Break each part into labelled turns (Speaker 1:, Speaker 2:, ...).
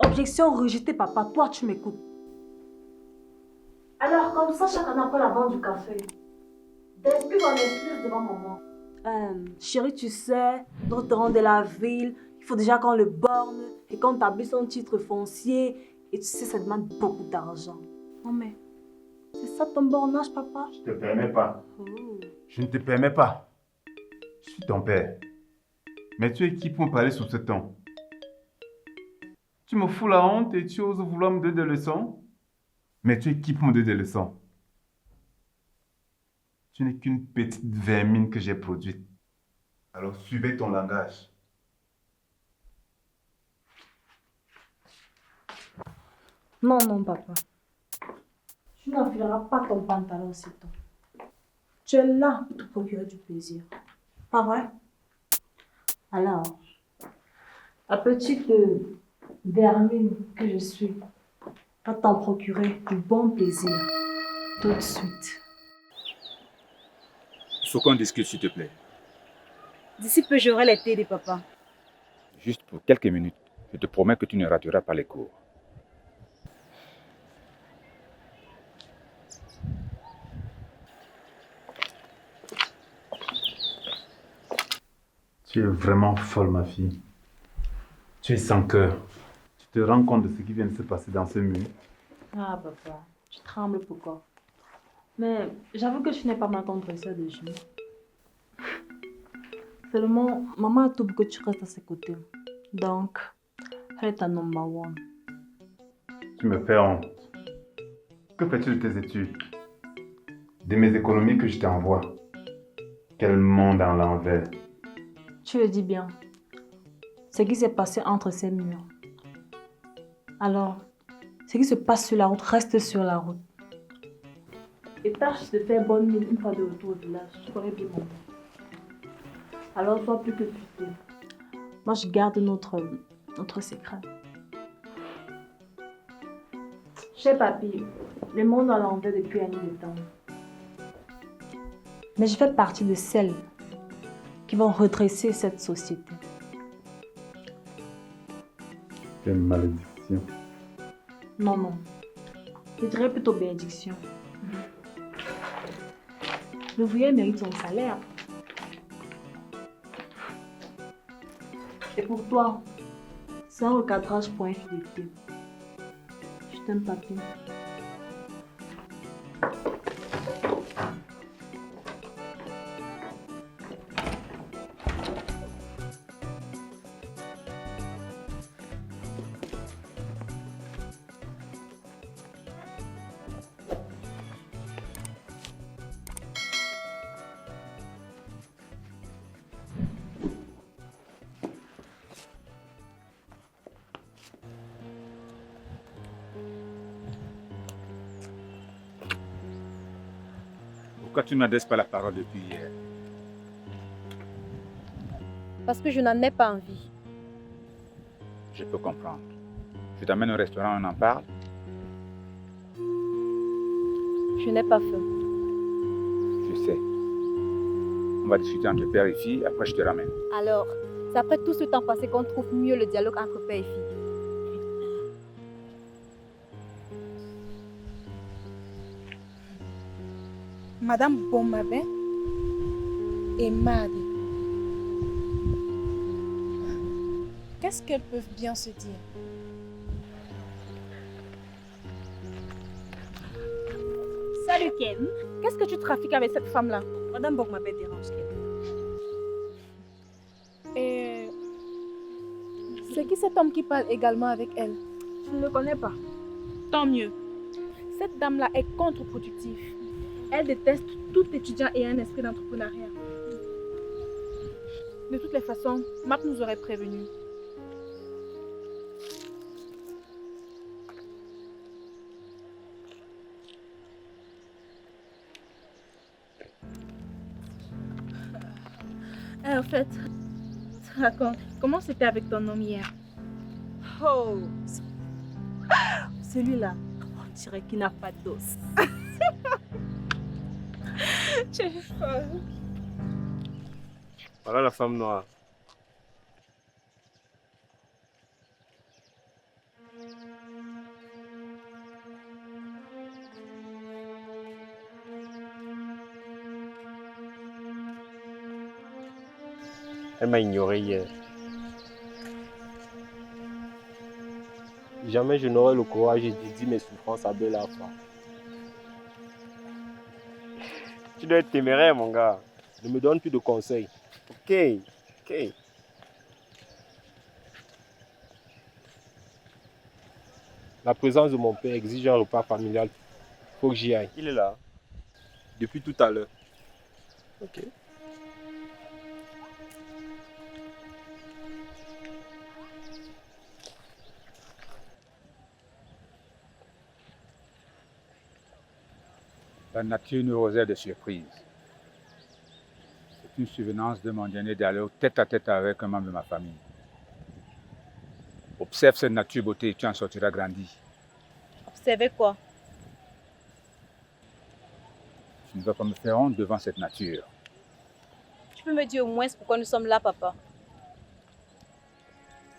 Speaker 1: Objection rejetée, papa. Toi, tu m'écoutes. Alors, comme ça, chacun après la vente du café. D'excuse en excuse devant maman. Chérie, tu sais, dans le terrain de la ville, il faut déjà qu'on le borne et qu'on établisse son titre foncier. Et tu sais, ça demande beaucoup d'argent. Non mais, c'est ça ton bornage, papa?
Speaker 2: Je te permets pas.
Speaker 1: Oh.
Speaker 2: Je ne te permets pas. Je suis ton père. Mais tu es qui pour me parler sous ce ton? Tu me fous la honte et tu oses vouloir me donner des leçons? Mais tu es qui pour me donner des leçons? Tu n'es qu'une petite vermine que j'ai produite. Alors suivez ton langage.
Speaker 1: Non, non, papa. Tu n'enfileras pas ton pantalon aussitôt. Tu es là pour te procurer du plaisir. Pas vrai? Alors, la petite vermine que je suis va t'en procurer du bon plaisir tout de suite.
Speaker 3: Il faut qu'on discute, s'il te plaît.
Speaker 4: D'ici peu, j'aurai les thés des papas.
Speaker 3: Juste pour quelques minutes. Je te promets que tu ne rateras pas les cours.
Speaker 2: Tu es vraiment folle, ma fille. Tu es sans cœur. Tu te rends compte de ce qui vient de se passer dans ce mur?
Speaker 1: Ah, papa, tu trembles pourquoi? Mais j'avoue que je n'ai pas mal contre ça de genoux. Seulement, maman a tout pour que tu restes à ses côtés. Donc, elle est ta number one.
Speaker 2: Tu me fais honte. Que fais-tu de tes études? De mes économies que je t'envoie? Quel monde à l'envers.
Speaker 1: Tu le dis bien. Ce qui s'est passé entre ces murs. Alors, ce qui se passe sur la route reste sur la route. Et tâche de faire bonne mine une fois de retour au village. Tu connais bien mon nom. Alors, sois plus que futé. Moi, je garde notre secret. Cher papy, le monde à l'envers depuis un de temps. Mais je fais partie de celles qui vont redresser cette société.
Speaker 2: Quelle malédiction.
Speaker 1: Non, non. Je dirais plutôt bénédiction. L'ouvrier mérite son salaire. Et pour toi, c'est un recadrage pour infidélité. Je t'aime, papy.
Speaker 3: Pourquoi tu ne m'adresses pas la parole depuis hier?
Speaker 4: Parce que je n'en ai pas envie.
Speaker 3: Je peux comprendre. Je t'amène au restaurant, on en parle.
Speaker 4: Je n'ai pas faim.
Speaker 3: Je sais. On va discuter entre père et fille, après je te ramène.
Speaker 4: Alors, c'est après tout ce temps passé qu'on trouve mieux le dialogue entre père et fille.
Speaker 5: Madame Bomabé, et Madi. Qu'est-ce qu'elles peuvent bien se dire?
Speaker 4: Salut Ken. Qu'est-ce que tu trafiques avec cette femme-là?
Speaker 6: Madame Bok m'avait dérangé.
Speaker 5: Et c'est qui cet homme qui parle également avec elle?
Speaker 4: Je ne le connais pas.
Speaker 5: Tant mieux. Cette dame-là est contre-productive. Elle déteste tout étudiant ayant un esprit d'entrepreneuriat. De toutes les façons, Marc nous aurait prévenus. En fait, raconte, comment c'était avec ton homme hier?
Speaker 6: Oh, celui-là, on dirait qu'il n'a pas d'os.
Speaker 5: Tu es folle.
Speaker 7: Voilà la femme noire. Elle m'a ignoré hier. Jamais je n'aurai le courage de dire mes souffrances à Bella Alpha. Tu dois être téméraire, mon gars. Ne me donne plus de conseils. Ok. La présence de mon père exige un repas familial. Faut que j'y aille. Il est là. Depuis tout à l'heure. Ok.
Speaker 3: La nature nous réserve des surprises. C'est une souvenance de mon dernier dialogue tête-à-tête avec un membre de ma famille. Observe cette nature beauté et tu en sortiras grandi.
Speaker 4: Observez quoi?
Speaker 3: Tu ne vas pas me faire honte devant cette nature.
Speaker 4: Tu peux me dire au moins pourquoi nous sommes là, papa?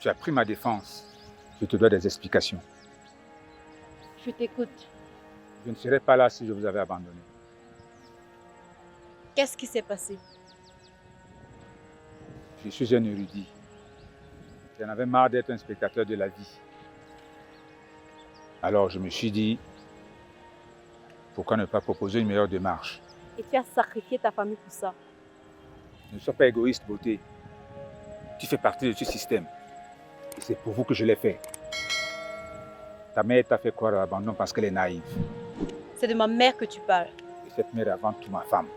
Speaker 3: Tu as pris ma défense. Je te dois des explications.
Speaker 4: Je t'écoute.
Speaker 3: Je ne serais pas là si je vous avais abandonné.
Speaker 4: Qu'est-ce qui s'est passé?
Speaker 3: Je suis un érudit. J'en avais marre d'être un spectateur de la vie. Alors je me suis dit, pourquoi ne pas proposer une meilleure démarche?
Speaker 4: Et tu as sacrifié ta famille pour ça.
Speaker 3: Ne sois pas égoïste, beauté. Tu fais partie de ce système. Et c'est pour vous que je l'ai fait. Ta mère t'a fait croire à l'abandon parce qu'elle est naïve.
Speaker 4: C'est de ma mère que tu parles.
Speaker 3: Et cette mère est avant tout ma femme.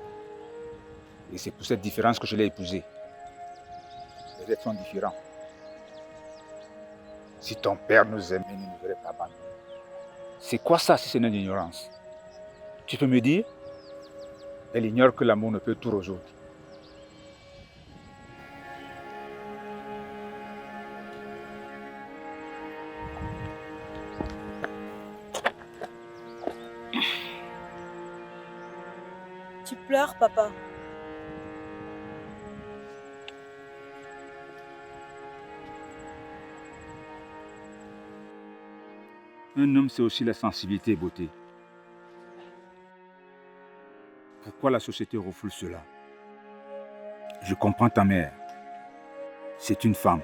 Speaker 3: Et c'est pour cette différence que je l'ai épousée. Les êtres sont différents. Si ton père nous aimait, il ne nous aurait pas abandonnés. C'est quoi ça si c'est une ignorance? Tu peux me dire? Elle ignore que l'amour ne peut tout résoudre.
Speaker 6: Tu pleures, papa.
Speaker 3: Un homme, c'est aussi la sensibilité et beauté. Pourquoi la société refoule cela? Je comprends ta mère. C'est une femme.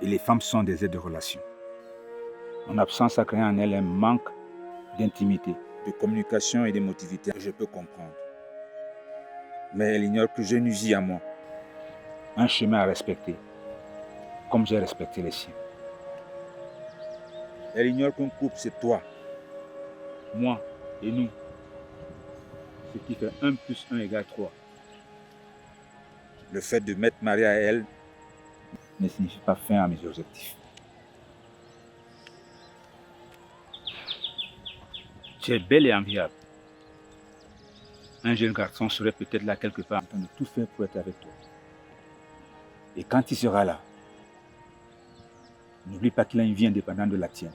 Speaker 3: Et les femmes sont des aides de relation. Mon absence a créé en elle un manque d'intimité, de communication et d'émotivité. Je peux comprendre. Mais elle ignore que je nuisis à moi. Un chemin à respecter, comme j'ai respecté les siens. Elle ignore qu'un couple, c'est toi, moi et nous. Ce qui fait 1 + 1 = 3. Le fait de m'être marié à elle ne signifie pas fin à mes objectifs. Tu es belle et enviable. Un jeune garçon serait peut-être là quelque part en train de tout faire pour être avec toi. Et quand il sera là, n'oublie pas qu'il a une vie indépendante de la tienne.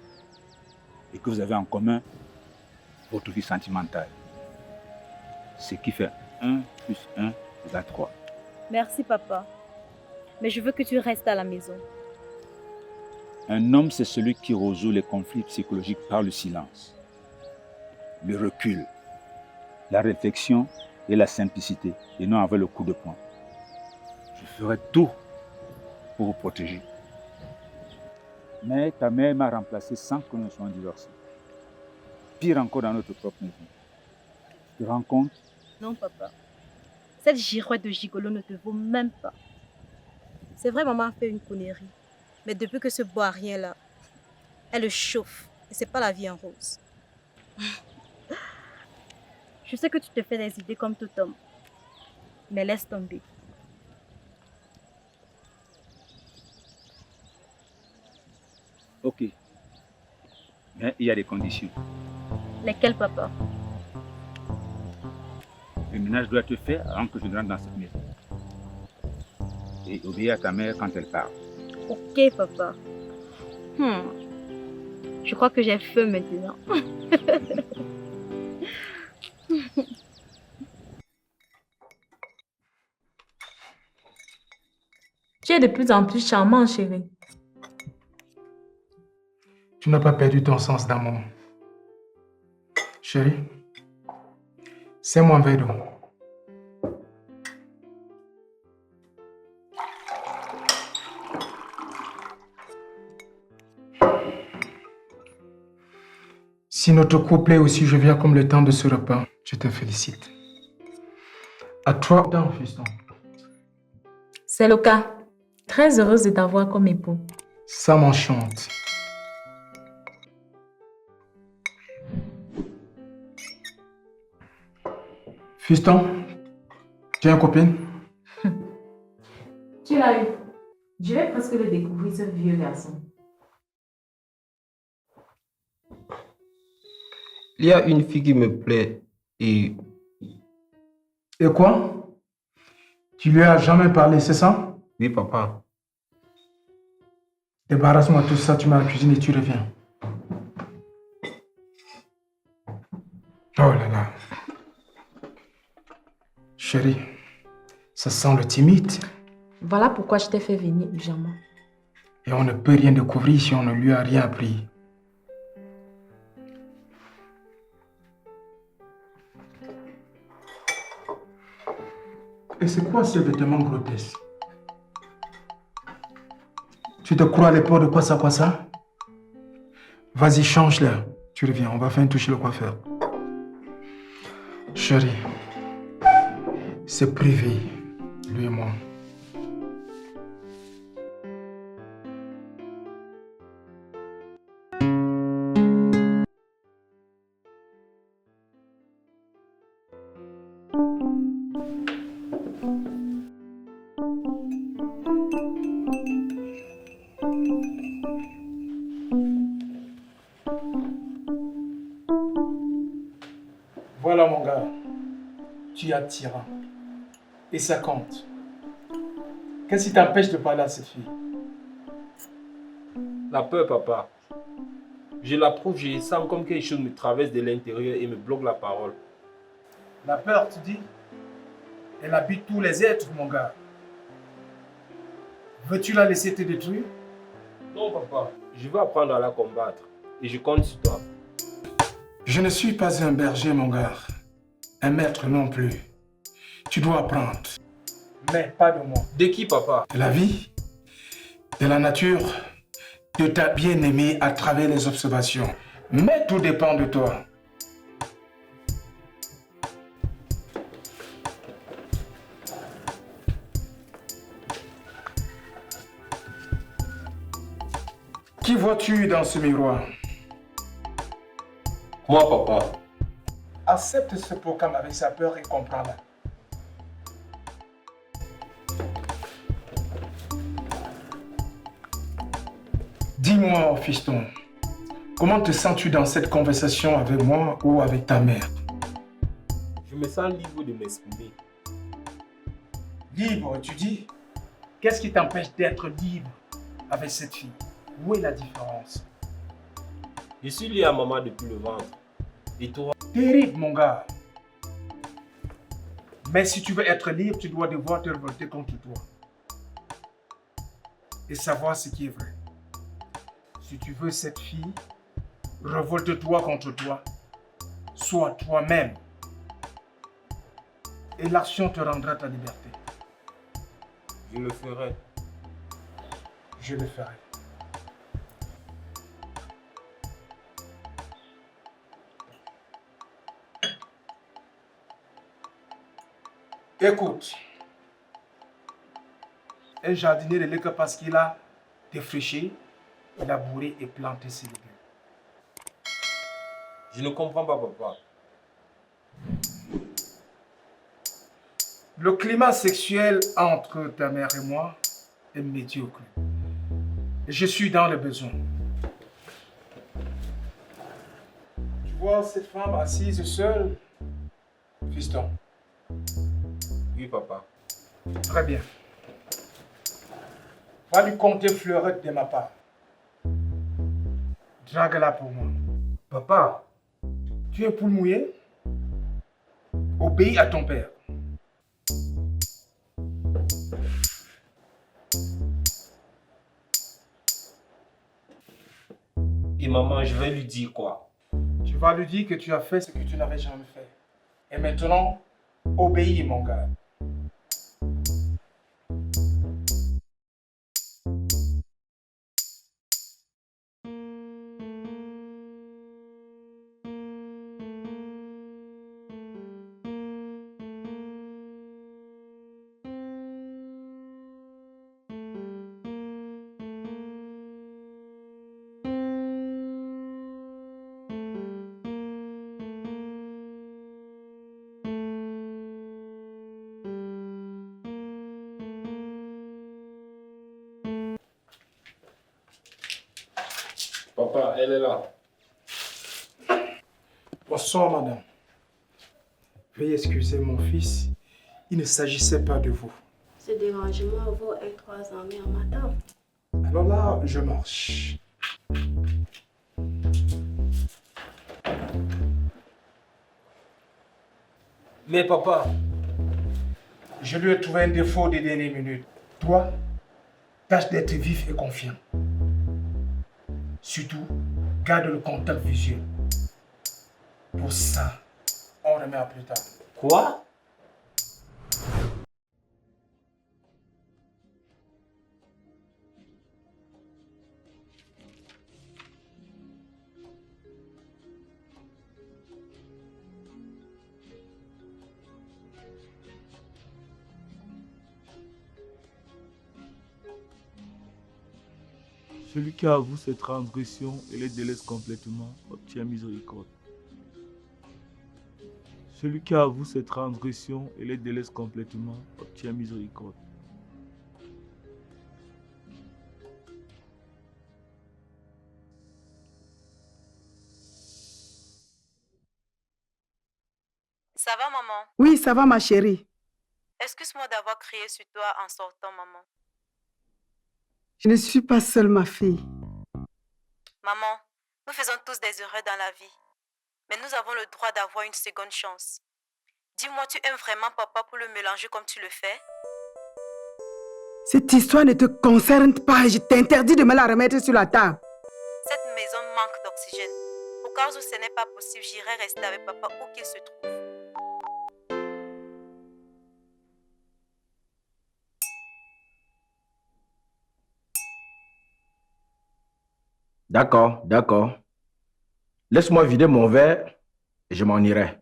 Speaker 3: Et que vous avez en commun votre vie sentimentale. Ce qui fait 1 + 1 = 3.
Speaker 4: Merci, papa. Mais je veux que tu restes à la maison.
Speaker 3: Un homme, c'est celui qui résout les conflits psychologiques par le silence, le recul, la réflexion et la simplicité, et non avec le coup de poing. Je ferai tout pour vous protéger. Mais ta mère m'a remplacé sans que nous soyons divorcés. Pire encore dans notre propre maison. Tu te rends compte?
Speaker 6: Non, papa. Cette girouette de gigolo ne te vaut même pas. C'est vrai, maman a fait une connerie. Mais depuis que ce boirien-là, elle le chauffe. Et c'est pas la vie en rose. Je sais que tu te fais des idées comme tout homme. Mais laisse tomber.
Speaker 3: Ok. Mais il y a des conditions.
Speaker 6: Lesquelles, papa?
Speaker 3: Le ménage doit être fait avant que je ne rentre dans cette maison. Et obéir à ta mère quand elle parle.
Speaker 6: Ok, papa. Je crois que j'ai faim maintenant.
Speaker 1: Tu es de plus en plus charmant, chérie.
Speaker 8: Tu n'as pas perdu ton sens d'amour. Chérie, c'est moi un verre d'eau. Si notre couple est aussi jovial comme le temps de ce repas, je te félicite. À toi, dans fiston.
Speaker 1: C'est le cas. Très heureuse de t'avoir comme époux.
Speaker 8: Ça m'enchante. Fiston, tu as une copine?
Speaker 1: Tu l'as eu. Je vais presque le découvrir, ce vieux garçon.
Speaker 9: Il y a une fille qui me plaît et
Speaker 8: Et quoi? Tu lui as jamais parlé, c'est ça?
Speaker 9: oui, papa.
Speaker 8: Débarrasse-moi de tout ça, tu m'as la cuisine et tu reviens. Oh là là. Chérie, ça sent le timide.
Speaker 1: Voilà pourquoi je t'ai fait venir urgemment.
Speaker 8: Et on ne peut rien découvrir si on ne lui a rien appris. Et c'est quoi ce vêtement grotesque? Tu te crois à l'époque de quoi ça? Vas-y, change-le. Tu reviens, on va faire un toucher le coiffeur. Chérie, c'est privé, lui et moi. Voilà mon gars, tu es attirant. Et ça compte. Qu'est-ce qui t'empêche de parler à cette fille?
Speaker 7: La peur, papa. Je l'approuve, je sens comme quelque chose me traverse de l'intérieur et me bloque la parole.
Speaker 8: La peur, tu dis? Elle habite tous les êtres, mon gars. Veux-tu la laisser te détruire?
Speaker 7: Non, papa. Je veux apprendre à la combattre. Et je compte sur toi.
Speaker 8: Je ne suis pas un berger, mon gars. Un maître non plus. Tu dois apprendre. Mais pas de moi.
Speaker 7: De qui, papa?
Speaker 8: De la vie, de la nature, de ta bien-aimée à travers les observations. Mais tout dépend de toi. Qui vois-tu dans ce miroir?
Speaker 7: Moi, papa.
Speaker 8: Accepte ce programme avec sa peur et comprends-la. Dis-moi, fiston, comment te sens-tu dans cette conversation avec moi ou avec ta mère?
Speaker 7: Je me sens libre de m'exprimer.
Speaker 8: Libre, tu dis? Qu'est-ce qui t'empêche d'être libre avec cette fille? Où est la différence?
Speaker 7: Je suis lié à maman depuis le ventre. Et toi?
Speaker 8: Terrible, mon gars. Mais si tu veux être libre, tu dois devoir te révolter contre toi. Et savoir ce qui est vrai. Si tu veux cette fille, révolte-toi contre toi. Sois toi-même. et l'action te rendra ta liberté.
Speaker 9: Je le ferai.
Speaker 8: Je le ferai. Écoute, un jardinier ne l'est que parce qu'il a défriché, labouré et planté ses légumes.
Speaker 9: Je ne comprends pas, papa.
Speaker 8: Le climat sexuel entre ta mère et moi est médiocre. Je suis dans le besoin. Tu vois cette femme assise seule, fiston?
Speaker 9: Oui, papa.
Speaker 8: Très bien. Va lui compter fleurette de ma part. Drague-la pour moi. Papa, tu es poule mouillée? Obéis à ton père.
Speaker 9: Et maman, je vais lui dire quoi?
Speaker 8: Tu vas lui dire que tu as fait ce que tu n'avais jamais fait. Et maintenant, obéis, mon gars.
Speaker 9: Papa, elle est là.
Speaker 8: Bonsoir, madame. Veuillez excuser mon fils. Il ne s'agissait pas de vous.
Speaker 10: Ce dérangement vaut un 3 ans en matin.
Speaker 8: Alors là, je marche.
Speaker 9: Mais papa,
Speaker 8: Je lui ai trouvé un défaut des dernières minutes. Toi, tâche d'être vif et confiant. Surtout, garde le contact visuel. Pour ça, on remet à plus tard.
Speaker 9: quoi?
Speaker 11: Celui qui avoue ses transgressions et les délaisse complètement obtient miséricorde. Celui qui avoue ses transgressions et les délaisse complètement obtient miséricorde.
Speaker 6: Ça va, maman?
Speaker 12: Oui, ça va, ma chérie.
Speaker 6: Excuse-moi d'avoir crié sur toi en sortant, maman.
Speaker 12: Je ne suis pas seule, ma fille.
Speaker 6: Maman, nous faisons tous des erreurs dans la vie. Mais nous avons le droit d'avoir une seconde chance. Dis-moi, tu aimes vraiment papa pour le mélanger comme tu le fais?
Speaker 12: Cette histoire ne te concerne pas et je t'interdis de me la remettre sur la table.
Speaker 6: Cette maison manque d'oxygène. Au cas où ce n'est pas possible, j'irai rester avec papa où qu'il se trouve.
Speaker 13: D'accord, d'accord. Laisse-moi vider mon verre et je m'en irai.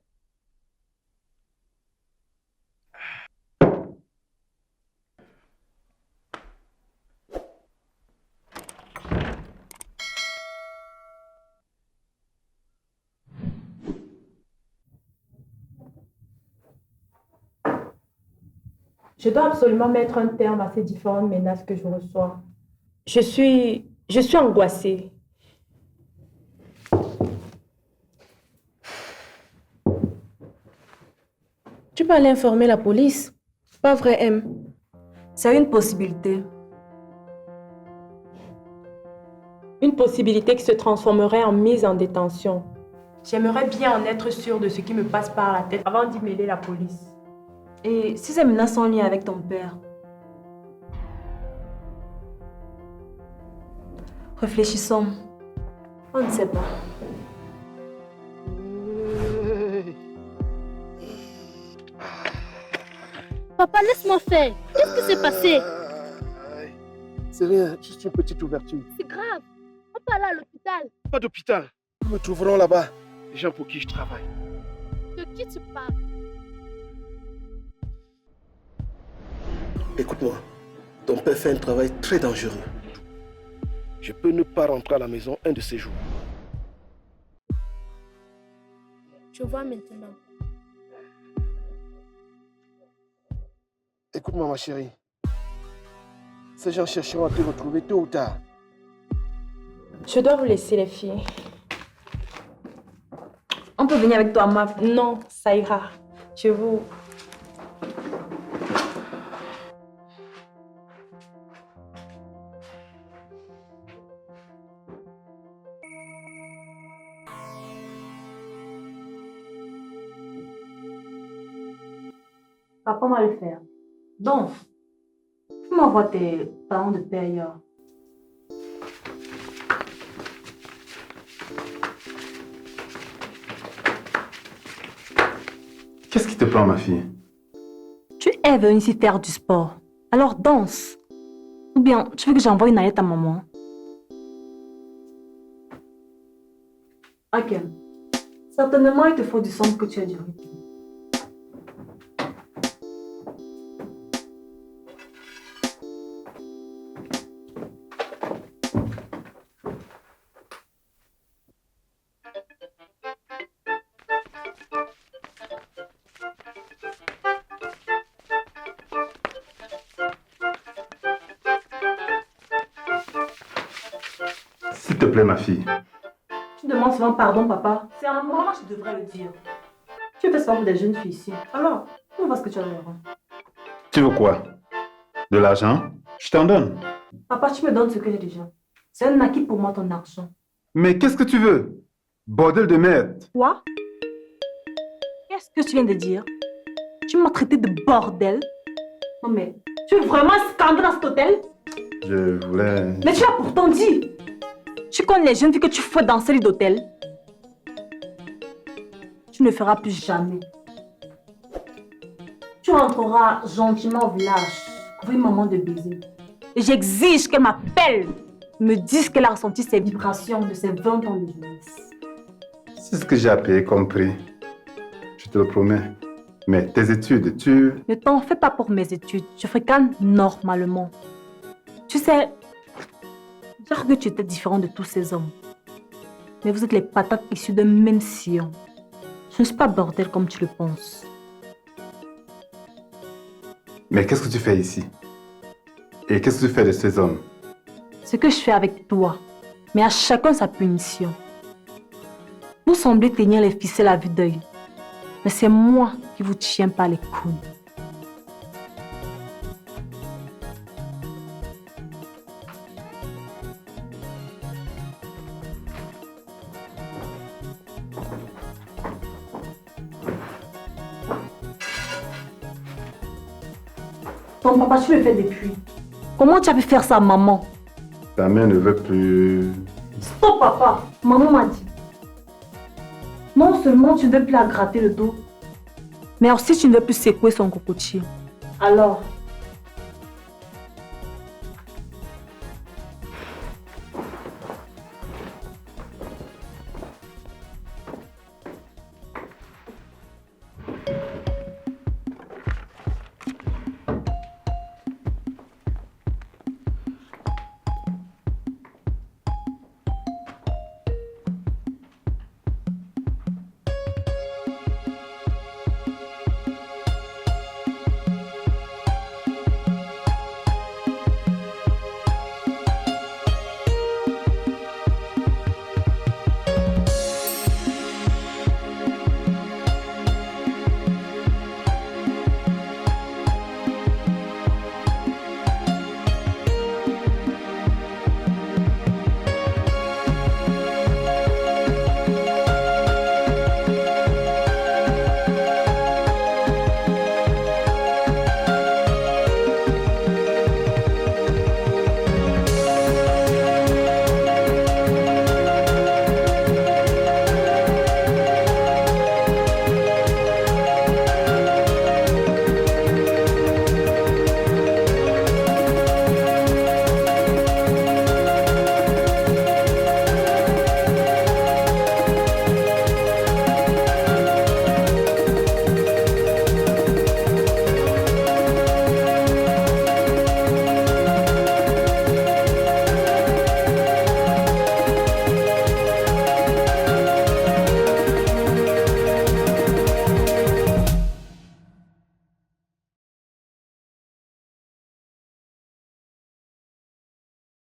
Speaker 1: Je dois absolument mettre un terme à ces différentes menaces que je reçois.
Speaker 10: Je suis angoissée. Tu peux aller informer la police. Pas vrai, M?
Speaker 6: C'est une possibilité.
Speaker 10: Une possibilité qui se transformerait en mise en détention.
Speaker 1: J'aimerais bien en être sûre de ce qui me passe par la tête avant d'y mêler la police.
Speaker 6: Et si ces menaces sont liées avec ton père? Réfléchissons. On ne sait pas.
Speaker 5: Papa, laisse-moi faire. Qu'est-ce qui s'est passé?
Speaker 14: C'est rien, juste une petite ouverture.
Speaker 5: C'est grave. On peut aller à l'hôpital.
Speaker 14: Pas d'hôpital. Nous me trouverons là-bas. Les gens pour qui je travaille.
Speaker 5: De qui tu parles?
Speaker 14: Écoute-moi, ton père fait un travail très dangereux. Je peux ne pas rentrer à la maison un de ces jours.
Speaker 5: Je vois maintenant.
Speaker 14: Écoute-moi, ma chérie. Ces gens chercheront à te retrouver tôt ou tard.
Speaker 10: Je dois vous laisser, les filles.
Speaker 1: On peut venir avec toi, ma...
Speaker 10: Non, ça ira. Je vous...
Speaker 1: Papa va le faire. Donc, tu m'envoies tes parents de paix ailleurs.
Speaker 2: Qu'est-ce qui te prend, ma fille?
Speaker 1: Tu es venue ici faire du sport. Alors danse. Ou bien, tu veux que j'envoie une lettre à maman? Ok. Certainement, il te faut du sang que tu as du rythme.
Speaker 2: S'il te plaît, ma fille.
Speaker 1: Tu demandes souvent pardon, papa. C'est à un moment que je devrais le dire. Tu fais ça pour des jeunes filles ici. Alors, on voit ce que tu as à leur rendre.
Speaker 2: Tu veux quoi? De l'argent? Je t'en donne.
Speaker 1: Papa, tu me donnes ce que j'ai déjà. C'est un acquis pour moi, ton argent.
Speaker 2: Mais qu'est-ce que tu veux? Bordel de merde.
Speaker 1: Quoi? Qu'est-ce que tu viens de dire? Tu m'as traité de bordel? Non mais, tu es vraiment un scandale dans cet hôtel?
Speaker 2: Je voulais...
Speaker 1: Mais tu l'as pourtant dit. Tu connais les jeunes filles que tu fais danser les d'hôtel. Tu ne le feras plus jamais. Tu rentreras gentiment au village, avec maman de baiser. Et j'exige qu'elle m'appelle, me dise qu'elle a ressenti ces vibrations de ses 20 ans de jeunesse.
Speaker 2: C'est ce que j'ai appris, compris. Je te le promets. Mais tes études, tu...
Speaker 1: Ne t'en fais pas pour mes études. Je fréquente normalement. Tu sais, dire que tu étais différent de tous ces hommes. Mais vous êtes les patates issues d'un même sillon. Je ne suis pas bordel comme tu le penses.
Speaker 2: Mais qu'est-ce que tu fais ici? Et qu'est-ce que tu fais de ces hommes?
Speaker 1: Ce que je fais avec toi. Mais à chacun sa punition. Vous semblez tenir les ficelles à vue d'œil. Mais c'est moi qui vous tiens par les couilles. Ton papa, tu le fais depuis. Comment tu as pu faire ça, maman?
Speaker 2: Ta mère ne veut plus...
Speaker 1: Stop, papa. Maman m'a dit. Non seulement tu ne veux plus la gratter le dos, mais aussi tu ne veux plus secouer son cocotier. Alors,